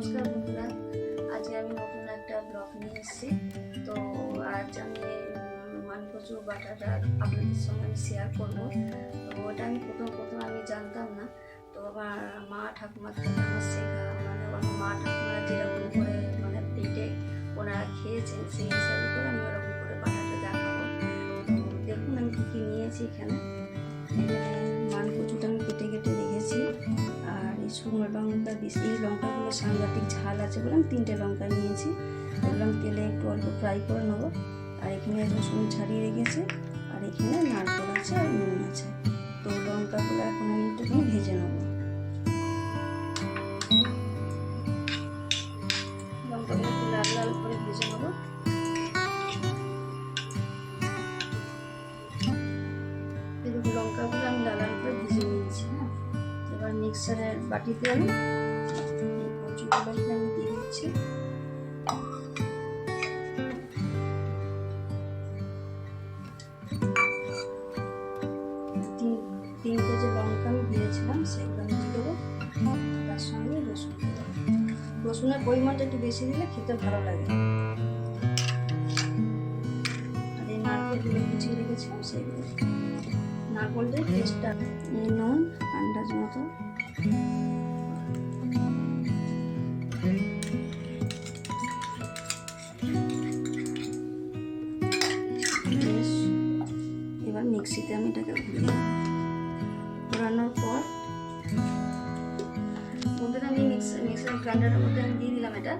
নমস্কার বন্ধুরা, আজকে আমি নতুন একটা ব্লগ নিয়ে এসেছি। তো আজ আমি মানকচু বাটাটা আপনাদের সঙ্গে আমি শেয়ার করবো। তো ওটা আমি প্রথম আমি জানতাম না। তো আমার মা ঠাকুমার থেকে আমার শেখা, মানে আমার মা ঠাকুমারা যেরকম করে মানে পেটে ওনারা খেয়েছেন সেই হিসাবে করে আমি ওরকম করে বাটাটা দেখাবো। তো দেখুন আমি কী কী নিয়েছি এখানে। মানকচুটা আমি কেটে কেটে রেখেছি। আর এই শুকনো লঙ্কা এই লঙ্কাগুলো সাংঘাতিক ঝাল আছে বলে আমি 3টে লঙ্কা নিয়েছি। এগুলো আমি তেলে একটু অল্প ফ্রাই করে নেবো। আর এখানে রসুন ছাড়িয়ে রেখেছি, আর এখানে নারকেল আছে আর নুন আছে। তো লঙ্কাগুলো এখন আমি একটুখানি ভেজে নেবো। লঙ্কাগুলো একটু লাল লাল করে ভেজে নেবো। এরকম লঙ্কাগুলো আমি লাল লাল করে ভেজে নিয়েছি। এবার মিক্সারের বাটিতে আমি কচুগুলোকে আমি দিয়ে দিচ্ছি। তিনটে যে লঙ্কা আমি দিয়েছিলাম সেগুলো আমি দিয়ে দেবো। তার সঙ্গে রসুন দেবো। রসুনের পরিমাণটা একটু বেশি দিলে খেতে ভালো লাগে। আর এই নারকেলগুলো কুচিয়ে রেখেছিলাম সেগুলো, নারকেলের টেস্টটা। এই নুন আন্দাজ মতো, এবার মিক্সিতে আমি এটাকে ঘোরানোর পর বন্ধুরা আমি মিক্সার গ্রাইন্ডারের মধ্যে আমি দিয়ে দিলাম এটা।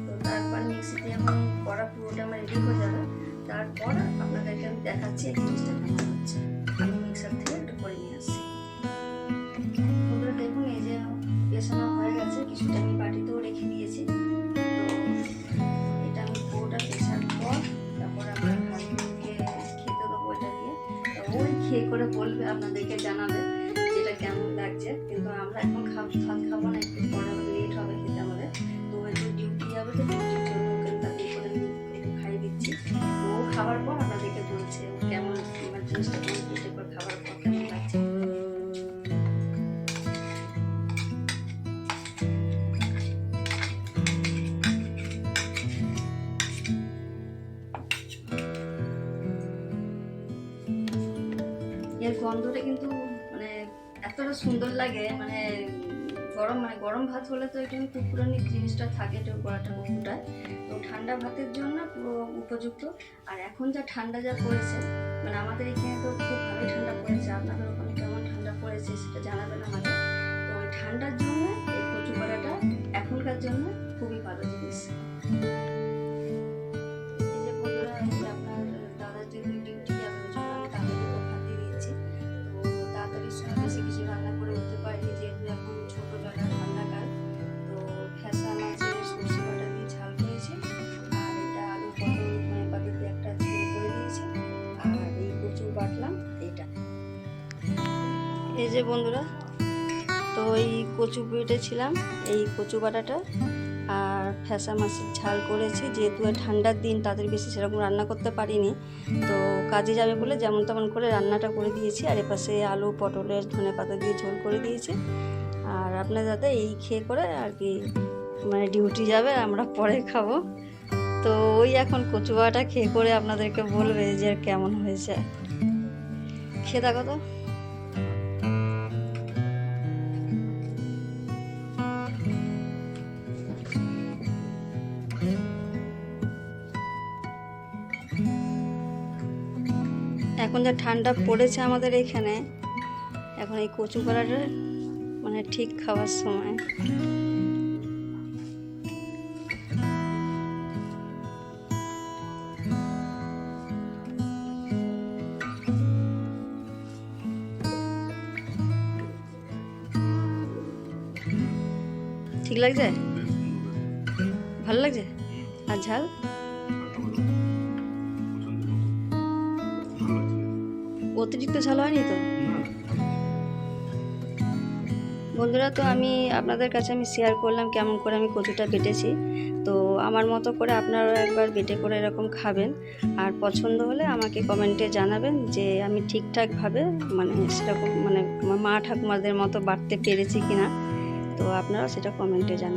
তো তারপর মিক্সিতে এখন করা পুরোটা আমার রেডি হয়ে যাবে। তারপর আপনাদেরকে আমি দেখাচ্ছি এই জিনিসটা কেমন হচ্ছে। আমি মিক্সার থেকে একটু করে নিয়ে আসছি। বন্ধুরা দেখুন এই যে পেছানো হয়ে গেছে, কিছুটা আমি বাটিতেও রেখে দিয়েছি। তো এটা আমি পুরোটা পেছার পর তারপর আমার হাজবেন্ডকে খেতে দেবো এটা দিয়ে। ওই খেয়ে করে বলবে, আপনাদেরকে জানাবে যেটা কেমন লাগছে। কিন্তু আমরা এখন ভাত খাবো না, একটু পরে লেট হবে খেতে আমাদের। তো একটু ডিউটি যাবে, তো ডিউটির জন্য ওকে তাদের করে আমি একটু খাইয়ে দিচ্ছি। তো ও খাওয়ার পর আপনাদেরকে বলছে কেমন আমার জিনিসটা কমপ্লিট করে খাওয়ার পর কেমন লাগছে। এর গন্ধটা কিন্তু মানে এতটা সুন্দর লাগে, মানে গরম ভাত হলে তো একটু কুকুরানি জিনিসটা থাকে, একটু গলাটা কুকুটায়। তো ঠান্ডা ভাতের জন্য পুরো উপযুক্ত। আর এখন যা ঠান্ডা যা পড়েছে, মানে আমাদের এখানে তো খুব ভালোই ঠান্ডা পড়েছে। আপনাদের ওখানে কেমন ঠান্ডা পড়েছে সেটা জানাবেন আমাদের। তো ওই ঠান্ডার জন্য এই কচু কলাটা এখনকার জন্য খুবই ভালো জিনিস। এই যে বন্ধুরা, আপনার দাদার জন্য ডিউটি যাবে, ওই জন্য আমি তাদেরকে ভাত দিয়ে দিয়েছি। তো তাড়াতাড়ির সময় বেশি কিছু রান্না করে উঠতে পারিনি, যেহেতু এখন ছোটোবেলা ঠান্ডাকাল। তো ফ্যাসা মাছের সর্ষে বাটা দিয়ে ঝাল করেছি, আর এটা আলু পটল ধনে পাতা দিয়ে একটা ঝোল করে দিয়েছি। আর এই কচু বাটলাম এইটা। এই যে বন্ধুরা, তো এই কচু বেটেছিলাম, এই কচু বাটাটা আর ফ্যাসা মাছের ঝাল করেছি। যেহেতু ঠান্ডার দিন তাদের বেশি সেরকম রান্না করতে পারিনি, তো কাজে যাবে বলে যেমন তেমন করে রান্নাটা করে দিয়েছি। আর এপাশে আলু পটলের ধনে পাতা দিয়ে ঝোল করে দিয়েছি। আর আপনার দাদা এই খেয়ে করে আর কি মানে ডিউটি যাবে, আমরা পরে খাবো। তো ওই এখন কচু বাটা খেয়ে করে আপনাদেরকে বলবে যে কেমন হয়েছে। খেয়ে দেখো তো। এখন যা ঠান্ডা পড়েছে আমাদের এখানে, এখন এই কচু কলাটা মানে ঠিক খাওয়ার সময়। ঠিক লাগছে? ভালো লাগছে? আর ঝাল অতিরিক্ত ঝাল হয়নি তো বন্ধুরা? তো আমি আপনাদের কাছে আমি শেয়ার করলাম কেমন করে আমি কচুটা বেটেছি। তো আমার মতো করে আপনারা একবার বেটে করে এরকম খাবেন। আর পছন্দ হলে আমাকে কমেন্টে জানাবেন যে আমি ঠিকঠাকভাবে মানে সেরকম মানে মা ঠাকুমাদের মতো বাটতে পেরেছি কিনা। তো আপনারা সেটা কমেন্টে জানাবেন।